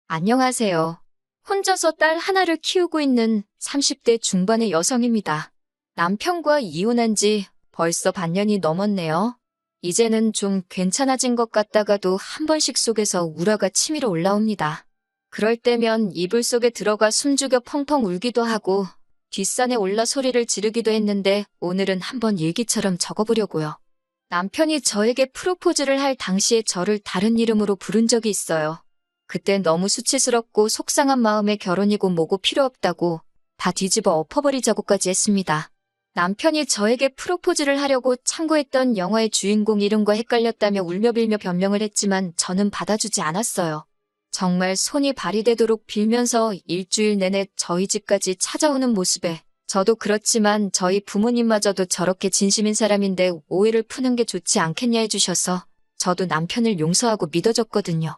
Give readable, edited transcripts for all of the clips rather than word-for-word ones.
안녕하세요. 혼자서 딸 하나를 키우고 있는 30대 중반의 여성입니다. 남편과 이혼한 지 벌써 반년이 넘었네요. 이제는 좀 괜찮아진 것 같다가도 한 번씩 속에서 우라가 치밀어 올라옵니다. 그럴 때면 이불 속에 들어가 숨죽여 펑펑 울기도 하고 뒷산에 올라 소리를 지르기도 했는데 오늘은 한번 일기처럼 적어보려고요. 남편이 저에게 프로포즈를 할 당시에 저를 다른 이름으로 부른 적이 있어요. 그때 너무 수치스럽고 속상한 마음에 결혼이고 뭐고 필요 없다고 다 뒤집어 엎어버리자고까지 했습니다. 남편이 저에게 프로포즈를 하려고 참고했던 영화의 주인공 이름과 헷갈렸다며 울며 빌며 변명을 했지만 저는 받아주지 않았어요. 정말 손이 발이 되도록 빌면서 일주일 내내 저희 집까지 찾아오는 모습에 저도 그렇지만 저희 부모님마저도 저렇게 진심인 사람인데 오해를 푸는 게 좋지 않겠냐 해주셔서 저도 남편을 용서하고 믿어줬거든요.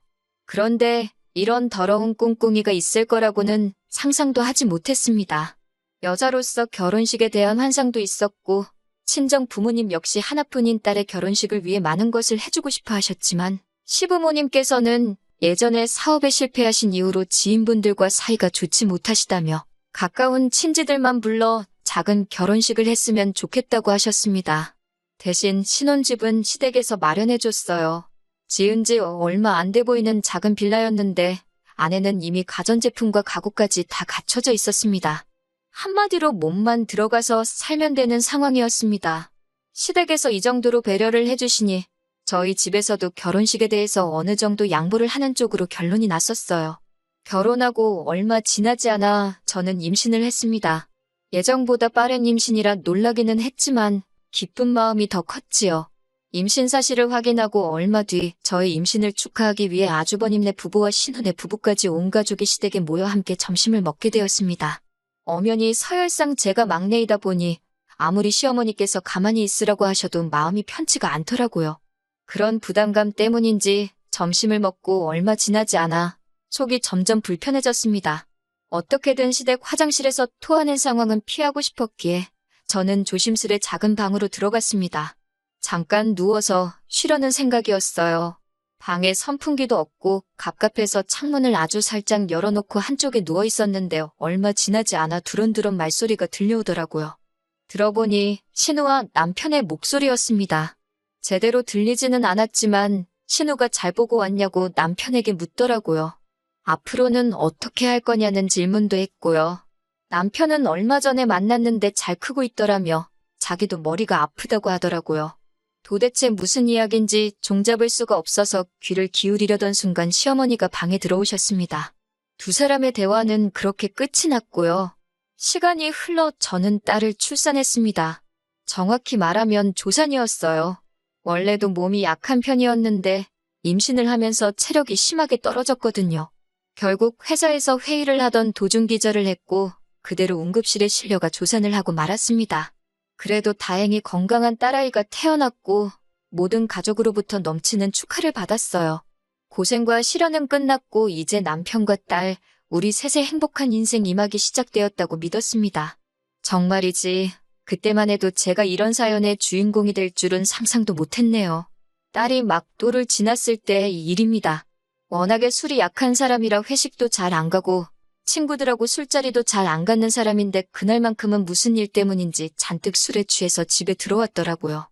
그런데 이런 더러운 꿍꿍이가 있을 거라고는 상상도 하지 못했습니다. 여자로서 결혼식에 대한 환상도 있었고 친정 부모님 역시 하나뿐인 딸의 결혼식을 위해 많은 것을 해주고 싶어 하셨지만 시부모님께서는 예전에 사업에 실패하신 이후로 지인분들과 사이가 좋지 못하시다며 가까운 친지들만 불러 작은 결혼식을 했으면 좋겠다고 하셨습니다. 대신 신혼집은 시댁에서 마련해줬어요. 지은 지 얼마 안 돼 보이는 작은 빌라였는데 안에는 이미 가전제품과 가구까지 다 갖춰져 있었습니다. 한마디로 몸만 들어가서 살면 되는 상황이었습니다. 시댁에서 이 정도로 배려를 해주시니 저희 집에서도 결혼식에 대해서 어느 정도 양보를 하는 쪽으로 결론이 났었어요. 결혼하고 얼마 지나지 않아 저는 임신을 했습니다. 예정보다 빠른 임신이라 놀라기는 했지만 기쁜 마음이 더 컸지요. 임신 사실을 확인하고 얼마 뒤 저의 임신을 축하하기 위해 아주버님네 부부와 신혼의 부부까지 온 가족이 시댁에 모여 함께 점심을 먹게 되었습니다. 엄연히 서열상 제가 막내이다 보니 아무리 시어머니께서 가만히 있으라고 하셔도 마음이 편치가 않더라고요. 그런 부담감 때문인지 점심을 먹고 얼마 지나지 않아 속이 점점 불편해졌습니다. 어떻게든 시댁 화장실에서 토하는 상황은 피하고 싶었기에 저는 조심스레 작은 방으로 들어갔습니다. 잠깐 누워서 쉬려는 생각이었어요. 방에 선풍기도 없고 갑갑해서 창문을 아주 살짝 열어놓고 한쪽에 누워 있었는데 얼마 지나지 않아 두런두런 말소리가 들려오더라고요. 들어보니 신우와 남편의 목소리였습니다. 제대로 들리지는 않았지만 신우가 잘 보고 왔냐고 남편에게 묻더라고요. 앞으로는 어떻게 할 거냐는 질문도 했고요. 남편은 얼마 전에 만났는데 잘 크고 있더라며 자기도 머리가 아프다고 하더라고요. 도대체 무슨 이야기인지 종잡을 수가 없어서 귀를 기울이려던 순간 시어머니가 방에 들어오셨습니다. 두 사람의 대화는 그렇게 끝이 났고요. 시간이 흘러 저는 딸을 출산했습니다. 정확히 말하면 조산이었어요. 원래도 몸이 약한 편이었는데 임신을 하면서 체력이 심하게 떨어졌거든요. 결국 회사에서 회의를 하던 도중 기절을 했고 그대로 응급실에 실려가 조산을 하고 말았습니다. 그래도 다행히 건강한 딸아이가 태어났고 모든 가족으로부터 넘치는 축하를 받았어요. 고생과 시련은 끝났고 이제 남편과 딸, 우리 셋의 행복한 인생 이막이 시작되었다고 믿었습니다. 정말이지 그때만 해도 제가 이런 사연의 주인공이 될 줄은 상상도 못했네요. 딸이 막도를 지났을 때의 일입니다. 워낙에 술이 약한 사람이라 회식도 잘 안 가고 친구들하고 술자리도 잘 안 갖는 사람인데 그날만큼은 무슨 일 때문인지 잔뜩 술에 취해서 집에 들어왔더라고요.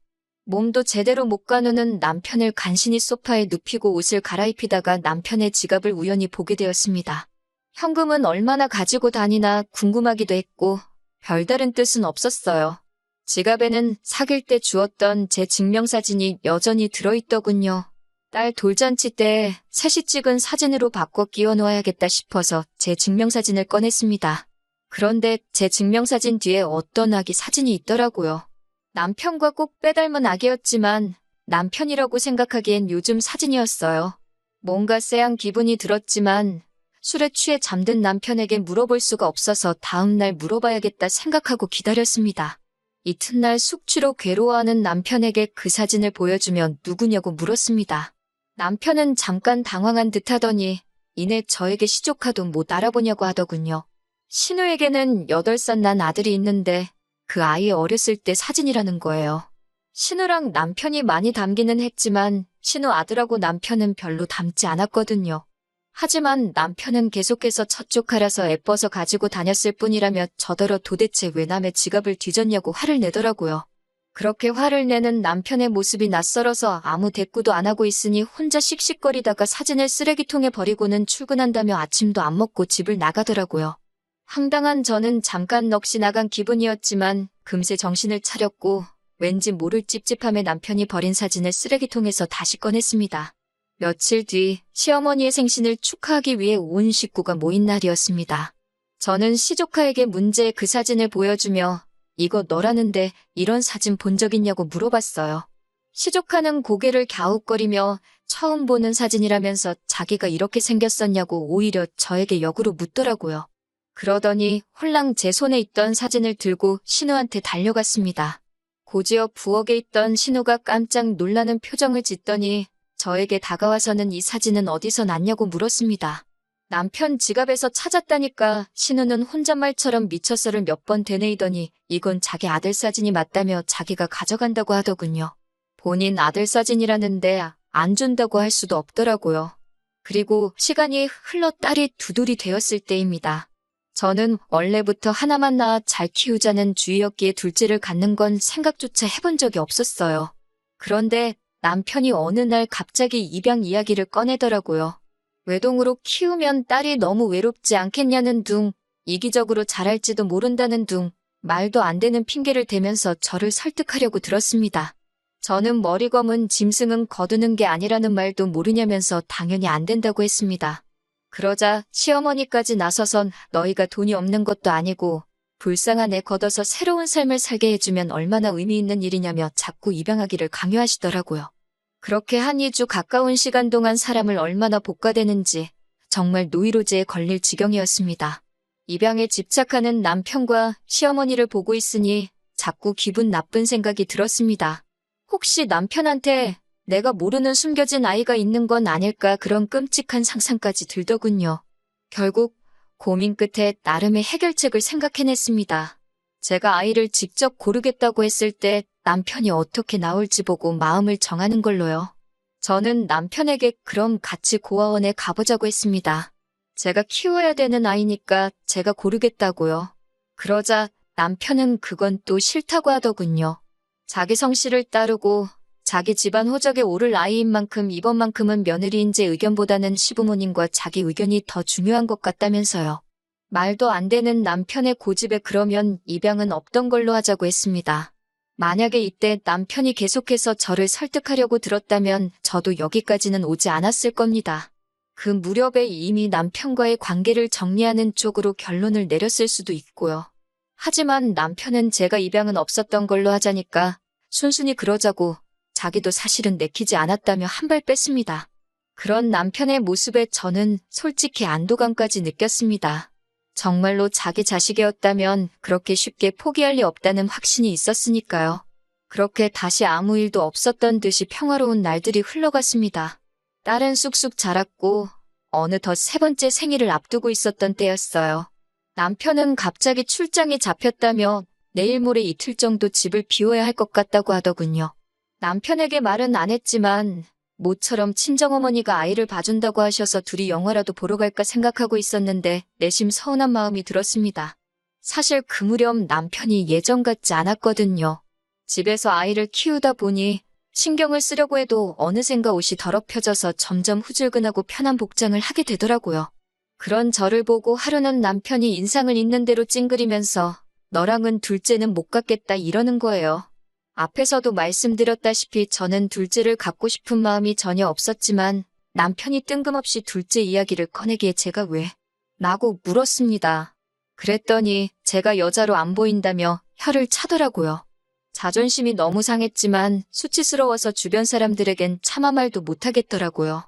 몸도 제대로 못 가누는 남편을 간신히 소파에 눕히고 옷을 갈아입히다가 남편의 지갑을 우연히 보게 되었습니다. 현금은 얼마나 가지고 다니나 궁금하기도 했고 별다른 뜻은 없었어요. 지갑에는 사귈 때 주었던 제 증명사진이 여전히 들어있더군요. 딸 돌잔치 때 셋이 찍은 사진으로 바꿔 끼워 놓아야겠다 싶어서 제 증명사진을 꺼냈습니다. 그런데 제 증명사진 뒤에 어떤 아기 사진이 있더라고요. 남편과 꼭 빼닮은 아기였지만 남편이라고 생각하기엔 요즘 사진이었어요. 뭔가 쎄한 기분이 들었지만 술에 취해 잠든 남편에게 물어볼 수가 없어서 다음날 물어봐야겠다 생각하고 기다렸습니다. 이튿날 숙취로 괴로워하는 남편에게 그 사진을 보여주면 누구냐고 물었습니다. 남편은 잠깐 당황한 듯 하더니 이내 저에게 시조카도 못 알아보냐고 하더군요. 신우에게는 8살 난 아들이 있는데 그 아이 어렸을 때 사진이라는 거예요. 신우랑 남편이 많이 닮기는 했지만 신우 아들하고 남편은 별로 닮지 않았거든요. 하지만 남편은 계속해서 저쪽하라서 예뻐서 가지고 다녔을 뿐이라며 저더러 도대체 왜 남의 지갑을 뒤졌냐고 화를 내더라고요. 그렇게 화를 내는 남편의 모습이 낯설어서 아무 대꾸도 안 하고 있으니 혼자 씩씩거리다가 사진을 쓰레기통에 버리고는 출근한다며 아침도 안 먹고 집을 나가더라고요. 황당한 저는 잠깐 넋이 나간 기분이었지만 금세 정신을 차렸고 왠지 모를 찝찝함에 남편이 버린 사진을 쓰레기통에서 다시 꺼냈습니다. 며칠 뒤 시어머니의 생신을 축하하기 위해 온 식구가 모인 날이었습니다. 저는 시조카에게 문제의 그 사진을 보여주며 이거 너라는데 이런 사진 본 적 있냐고 물어봤어요. 시조카는 고개를 갸웃거리며 처음 보는 사진이라면서 자기가 이렇게 생겼었냐고 오히려 저에게 역으로 묻더라고요. 그러더니 홀랑 제 손에 있던 사진을 들고 신우한테 달려갔습니다. 고지어 부엌에 있던 신우가 깜짝 놀라는 표정을 짓더니 저에게 다가와서는 이 사진은 어디서 났냐고 물었습니다. 남편 지갑에서 찾았다니까 신우는 혼잣말처럼 미처서를 몇 번 되뇌이더니 이건 자기 아들 사진이 맞다며 자기가 가져간다고 하더군요. 본인 아들 사진이라는데 안 준다고 할 수도 없더라고요. 그리고 시간이 흘러 딸이 두돌이 되었을 때입니다. 저는 원래부터 하나만 낳아 잘 키우자는 주의였기에 둘째를 갖는 건 생각조차 해본 적이 없었어요. 그런데 남편이 어느 날 갑자기 입양 이야기를 꺼내더라고요. 외동으로 키우면 딸이 너무 외롭지 않겠냐는 둥, 이기적으로 자랄지도 모른다는 둥, 말도 안 되는 핑계를 대면서 저를 설득하려고 들었습니다. 저는 머리 검은 짐승은 거두는 게 아니라는 말도 모르냐면서 당연히 안 된다고 했습니다. 그러자 시어머니까지 나서선 너희가 돈이 없는 것도 아니고 불쌍한 애 걷어서 새로운 삶을 살게 해주면 얼마나 의미 있는 일이냐며 자꾸 입양하기를 강요하시더라고요. 그렇게 한 2주 가까운 시간 동안 사람을 얼마나 볶아대는지 정말 노이로제에 걸릴 지경이었습니다. 입양에 집착하는 남편과 시어머니를 보고 있으니 자꾸 기분 나쁜 생각이 들었습니다. 혹시 남편한테 내가 모르는 숨겨진 아이가 있는 건 아닐까 그런 끔찍한 상상까지 들더군요. 결국 고민 끝에 나름의 해결책을 생각해냈습니다. 제가 아이를 직접 고르겠다고 했을 때 남편이 어떻게 나올지 보고 마음을 정하는 걸로요. 저는 남편에게 그럼 같이 고아원에 가보자고 했습니다. 제가 키워야 되는 아이니까 제가 고르겠다고요. 그러자 남편은 그건 또 싫다고 하더군요. 자기 성씨를 따르고 자기 집안 호적에 오를 아이인 만큼 이번만큼은 며느리인 제 의견보다는 시부모님과 자기 의견이 더 중요한 것 같다면서요. 말도 안 되는 남편의 고집에 그러면 입양은 없던 걸로 하자고 했습니다. 만약에 이때 남편이 계속해서 저를 설득하려고 들었다면 저도 여기까지는 오지 않았을 겁니다. 그 무렵에 이미 남편과의 관계를 정리하는 쪽으로 결론을 내렸을 수도 있고요. 하지만 남편은 제가 입양은 없었던 걸로 하자니까 순순히 그러자고 자기도 사실은 내키지 않았다며 한 발 뺐습니다. 그런 남편의 모습에 저는 솔직히 안도감까지 느꼈습니다. 정말로 자기 자식이었다면 그렇게 쉽게 포기할 리 없다는 확신이 있었으니까요. 그렇게 다시 아무 일도 없었던 듯이 평화로운 날들이 흘러갔습니다. 딸은 쑥쑥 자랐고 어느덧 3번째 생일을 앞두고 있었던 때였어요. 남편은 갑자기 출장이 잡혔다며 내일 모레 이틀 정도 집을 비워야 할 것 같다고 하더군요. 남편에게 말은 안 했지만 모처럼 친정어머니가 아이를 봐준다고 하셔서 둘이 영화라도 보러 갈까 생각하고 있었는데 내심 서운한 마음이 들었습니다. 사실 그 무렵 남편이 예전 같지 않았거든요. 집에서 아이를 키우다 보니 신경을 쓰려고 해도 어느샌가 옷이 더럽혀져서 점점 후줄근하고 편한 복장을 하게 되더라고요. 그런 저를 보고 하루는 남편이 인상을 있는 대로 찡그리면서 너랑은 둘째는 못 갖겠다 이러는 거예요. 앞에서도 말씀드렸다시피 저는 둘째를 갖고 싶은 마음이 전혀 없었지만 남편이 뜬금없이 둘째 이야기를 꺼내기에 제가 왜? 라고 물었습니다. 그랬더니 제가 여자로 안 보인다며 혀를 차더라고요. 자존심이 너무 상했지만 수치스러워서 주변 사람들에겐 차마 말도 못하겠더라고요.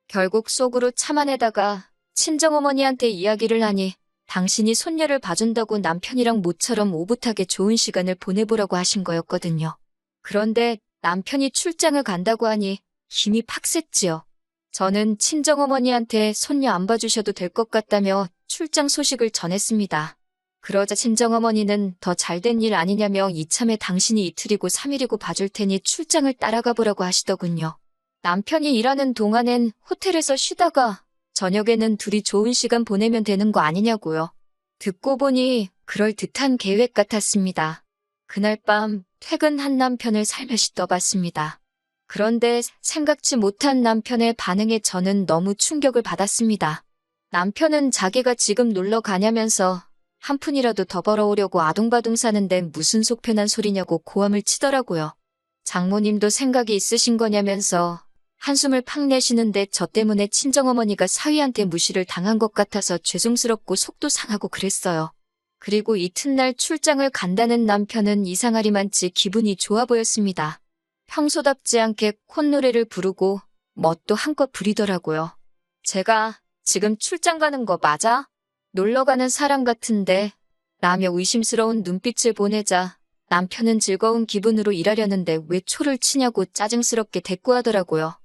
결국 속으로 참아내다가 친정어머니한테 이야기를 하니 당신이 손녀를 봐준다고 남편이랑 모처럼 오붓하게 좋은 시간을 보내보라고 하신 거였거든요. 그런데 남편이 출장을 간다고 하니 힘이 팍 셌지요. 저는 친정어머니한테 손녀 안 봐주셔도 될 것 같다며 출장 소식을 전했습니다. 그러자 친정어머니는 더 잘된 일 아니냐며 이참에 당신이 이틀이고 3일이고 봐줄 테니 출장을 따라가 보라고 하시더군요. 남편이 일하는 동안엔 호텔에서 쉬다가 저녁에는 둘이 좋은 시간 보내면 되는 거 아니냐고요. 듣고 보니 그럴듯한 계획 같았습니다. 그날 밤 퇴근한 남편을 살며시 떠봤습니다. 그런데 생각지 못한 남편의 반응에 저는 너무 충격을 받았습니다. 남편은 자기가 지금 놀러 가냐면서 한 푼이라도 더 벌어오려고 아둥바둥 사는데 무슨 속편한 소리냐고 고함을 치더라고요. 장모님도 생각이 있으신 거냐면서 한숨을 팍 내쉬는데 저 때문에 친정어머니가 사위한테 무시를 당한 것 같아서 죄송스럽고 속도 상하고 그랬어요. 그리고 이튿날 출장을 간다는 남편은 이상하리만치 기분이 좋아 보였습니다. 평소답지 않게 콧노래를 부르고 멋도 한껏 부리더라고요. 제가 지금 출장 가는 거 맞아? 놀러 가는 사람 같은데? 라며 의심스러운 눈빛을 보내자 남편은 즐거운 기분으로 일하려는데 왜 초를 치냐고 짜증스럽게 대꾸하더라고요.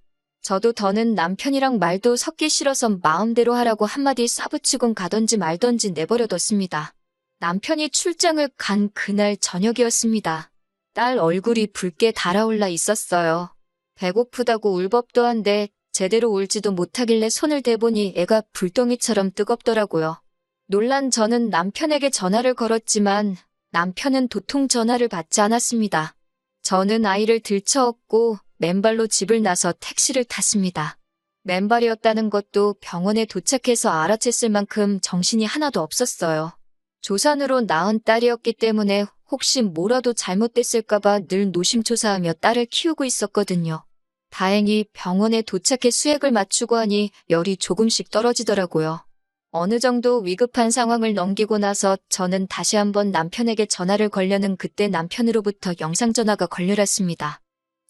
저도 더는 남편이랑 말도 섞기 싫어서 마음대로 하라고 한마디 싸붙이곤 가던지 말던지 내버려뒀습니다. 남편이 출장을 간 그날 저녁이었습니다. 딸 얼굴이 붉게 달아올라 있었어요. 배고프다고 울 법도 한데 제대로 울지도 못하길래 손을 대보니 애가 불덩이처럼 뜨겁더라고요. 놀란 저는 남편에게 전화를 걸었지만 남편은 도통 전화를 받지 않았습니다. 저는 아이를 들쳐업고 맨발로 집을 나서 택시를 탔습니다. 맨발이었다는 것도 병원에 도착해서 알아챘을 만큼 정신이 하나도 없었어요. 조산으로 낳은 딸이었기 때문에 혹시 뭐라도 잘못됐을까봐 늘 노심초사하며 딸을 키우고 있었거든요. 다행히 병원에 도착해 수액을 맞추고 하니 열이 조금씩 떨어지더라고요. 어느 정도 위급한 상황을 넘기고 나서 저는 다시 한번 남편에게 전화를 걸려는 그때 남편으로부터 영상전화가 걸려왔습니다.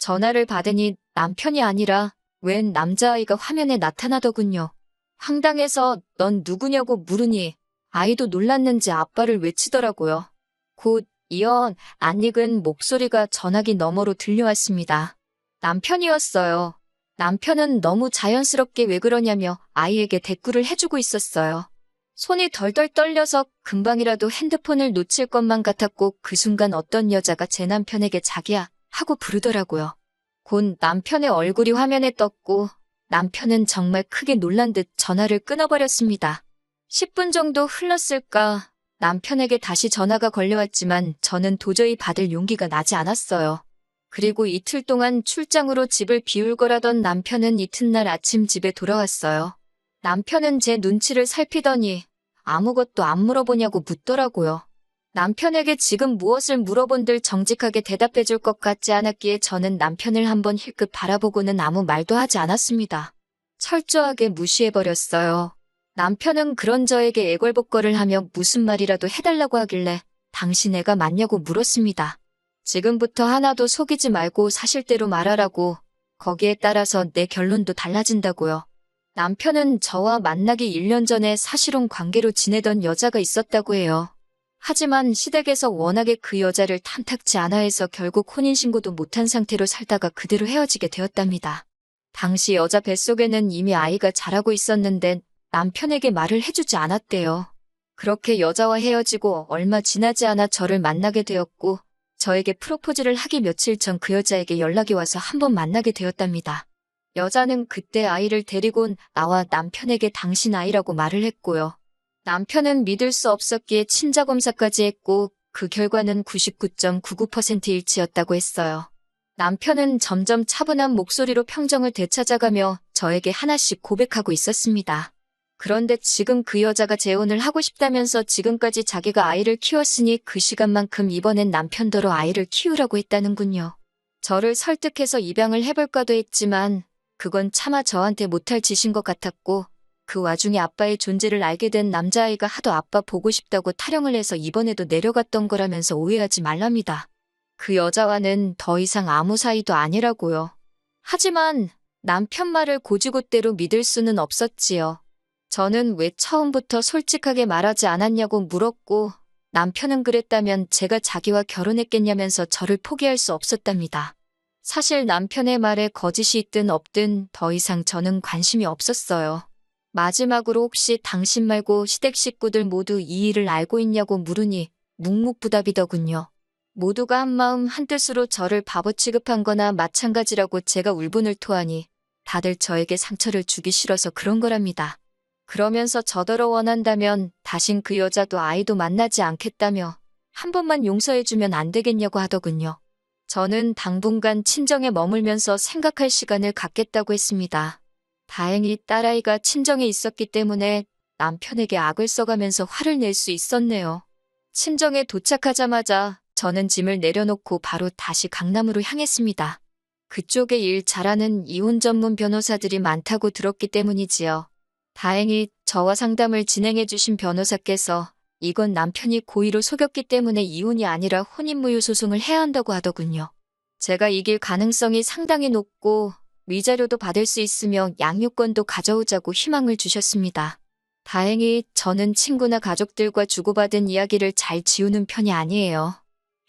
전화를 받으니 남편이 아니라 웬 남자아이가 화면에 나타나더군요. 황당해서 넌 누구냐고 물으니 아이도 놀랐는지 아빠를 외치더라고요. 곧 이어 낯익은 목소리가 전화기 너머로 들려왔습니다. 남편이었어요. 남편은 너무 자연스럽게 왜 그러냐며 아이에게 대꾸를 해주고 있었어요. 손이 덜덜 떨려서 금방이라도 핸드폰을 놓칠 것만 같았고 그 순간 어떤 여자가 제 남편에게 자기야 하고 부르더라고요. 곧 남편의 얼굴이 화면에 떴고 남편은 정말 크게 놀란 듯 전화를 끊어버렸습니다. 10분 정도 흘렀을까 남편에게 다시 전화가 걸려왔지만 저는 도저히 받을 용기가 나지 않았어요. 그리고 이틀 동안 출장으로 집을 비울 거라던 남편은 이튿날 아침 집에 돌아왔어요. 남편은 제 눈치를 살피더니 아무것도 안 물어보냐고 묻더라고요. 남편에게 지금 무엇을 물어본들 정직하게 대답해 줄 것 같지 않았기에 저는 남편을 한번 힐끗 바라보고는 아무 말도 하지 않았습니다. 철저하게 무시해버렸어요. 남편은 그런 저에게 애걸복걸을 하며 무슨 말이라도 해달라고 하길래 당신 애가 맞냐고 물었습니다. 지금부터 하나도 속이지 말고 사실대로 말하라고. 거기에 따라서 내 결론도 달라진다고요. 남편은 저와 만나기 1년 전에 사실혼 관계로 지내던 여자가 있었다고 해요. 하지만 시댁에서 워낙에 그 여자를 탐탁지 않아 해서 결국 혼인신고도 못한 상태로 살다가 그대로 헤어지게 되었답니다. 당시 여자 뱃속에는 이미 아이가 자라고 있었는데 남편에게 말을 해주지 않았대요. 그렇게 여자와 헤어지고 얼마 지나지 않아 저를 만나게 되었고 저에게 프로포즈를 하기 며칠 전 그 여자에게 연락이 와서 한번 만나게 되었답니다. 여자는 그때 아이를 데리고 나와 남편에게 당신 아이라고 말을 했고요. 남편은 믿을 수 없었기에 친자검사까지 했고 그 결과는 99.99% 일치였다고 했어요. 남편은 점점 차분한 목소리로 평정을 되찾아가며 저에게 하나씩 고백하고 있었습니다. 그런데 지금 그 여자가 재혼을 하고 싶다면서 지금까지 자기가 아이를 키웠으니 그 시간만큼 이번엔 남편더러 아이를 키우라고 했다는군요. 저를 설득해서 입양을 해볼까도 했지만 그건 차마 저한테 못할 짓인 것 같았고 그 와중에 아빠의 존재를 알게 된 남자아이가 하도 아빠 보고 싶다고 타령을 해서 이번에도 내려갔던 거라면서 오해하지 말랍니다. 그 여자와는 더 이상 아무 사이도 아니라고요. 하지만 남편 말을 곧이곧대로 믿을 수는 없었지요. 저는 왜 처음부터 솔직하게 말하지 않았냐고 물었고 남편은 그랬다면 제가 자기와 결혼했겠냐면서 저를 포기할 수 없었답니다. 사실 남편의 말에 거짓이 있든 없든 더 이상 저는 관심이 없었어요. 마지막으로 혹시 당신 말고 시댁 식구들 모두 이 일을 알고 있냐고 물으니 묵묵부답이더군요. 모두가 한마음 한뜻으로 저를 바보 취급한 거나 마찬가지라고 제가 울분을 토하니 다들 저에게 상처를 주기 싫어서 그런 거랍니다. 그러면서 저더러 원한다면 다신 그 여자도 아이도 만나지 않겠다며 한 번만 용서해주면 안 되겠냐고 하더군요. 저는 당분간 친정에 머물면서 생각할 시간을 갖겠다고 했습니다. 다행히 딸아이가 친정에 있었기 때문에 남편에게 악을 써가면서 화를 낼 수 있었네요. 친정에 도착하자마자 저는 짐을 내려놓고 바로 다시 강남으로 향했습니다. 그쪽에 일 잘하는 이혼 전문 변호사들이 많다고 들었기 때문이지요. 다행히 저와 상담을 진행해 주신 변호사께서 이건 남편이 고의로 속였기 때문에 이혼이 아니라 혼인무효 소송을 해야 한다고 하더군요. 제가 이길 가능성이 상당히 높고 위자료도 받을 수 있으며 양육권도 가져오자고 희망을 주셨습니다. 다행히 저는 친구나 가족들과 주고받은 이야기를 잘 지우는 편이 아니에요.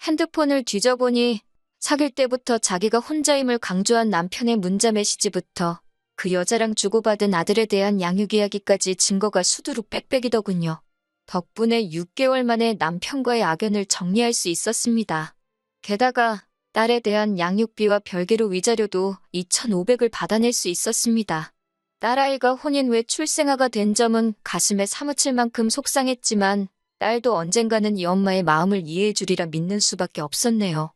핸드폰을 뒤져보니 사귈 때부터 자기가 혼자임을 강조한 남편의 문자 메시지부터 그 여자랑 주고받은 아들에 대한 양육 이야기까지 증거가 수두룩 빽빽이더군요. 덕분에 6개월 만에 남편과의 악연을 정리할 수 있었습니다. 게다가 딸에 대한 양육비와 별개로 위자료도 2,500을 받아낼 수 있었습니다. 딸아이가 혼인 후에 출생아가 된 점은 가슴에 사무칠 만큼 속상했지만 딸도 언젠가는 이 엄마의 마음을 이해해 주리라 믿는 수밖에 없었네요.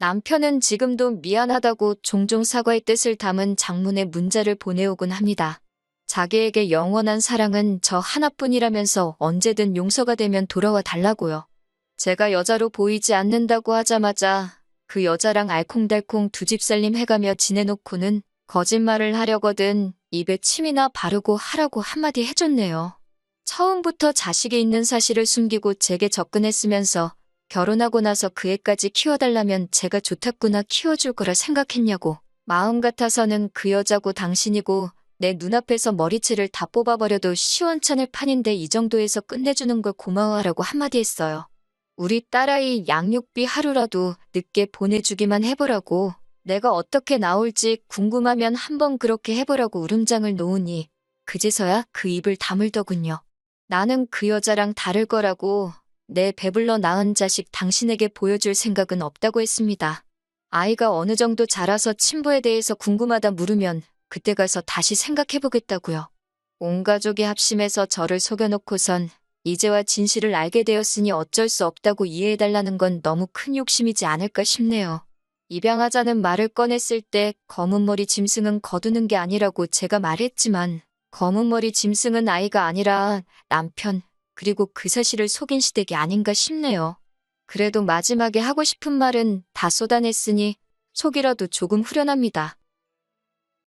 남편은 지금도 미안하다고 종종 사과의 뜻을 담은 장문의 문자를 보내오곤 합니다. 자기에게 영원한 사랑은 저 하나뿐이라면서 언제든 용서가 되면 돌아와 달라고요. 제가 여자로 보이지 않는다고 하자마자 그 여자랑 알콩달콩 두 집 살림 해가며 지내놓고는 거짓말을 하려거든 입에 침이나 바르고 하라고 한마디 해줬네요. 처음부터 자식이 있는 사실을 숨기고 제게 접근했으면서 결혼하고 나서 그 애까지 키워달라면 제가 좋다구나 키워줄 거라 생각했냐고. 마음 같아서는 그 여자고 당신이고 내 눈앞에서 머리채를 다 뽑아버려도 시원찮을 판인데 이 정도에서 끝내주는 걸 고마워하라고 한마디 했어요. 우리 딸아이 양육비 하루라도 늦게 보내주기만 해보라고. 내가 어떻게 나올지 궁금하면 한번 그렇게 해보라고 울음장을 놓으니 그제서야 그 입을 다물더군요. 나는 그 여자랑 다를 거라고 내 배불러 낳은 자식 당신에게 보여줄 생각은 없다고 했습니다. 아이가 어느 정도 자라서 친부에 대해서 궁금하다 물으면 그때 가서 다시 생각해보겠다고요. 온 가족이 합심해서 저를 속여놓고선 이제와 진실을 알게 되었으니 어쩔 수 없다고 이해해달라는 건 너무 큰 욕심이지 않을까 싶네요. 입양하자는 말을 꺼냈을 때 검은머리 짐승은 거두는 게 아니라고 제가 말했지만 검은머리 짐승은 아이가 아니라 남편, 그리고 그 사실을 속인 시댁이 아닌가 싶네요. 그래도 마지막에 하고 싶은 말은 다 쏟아냈으니 속이라도 조금 후련합니다.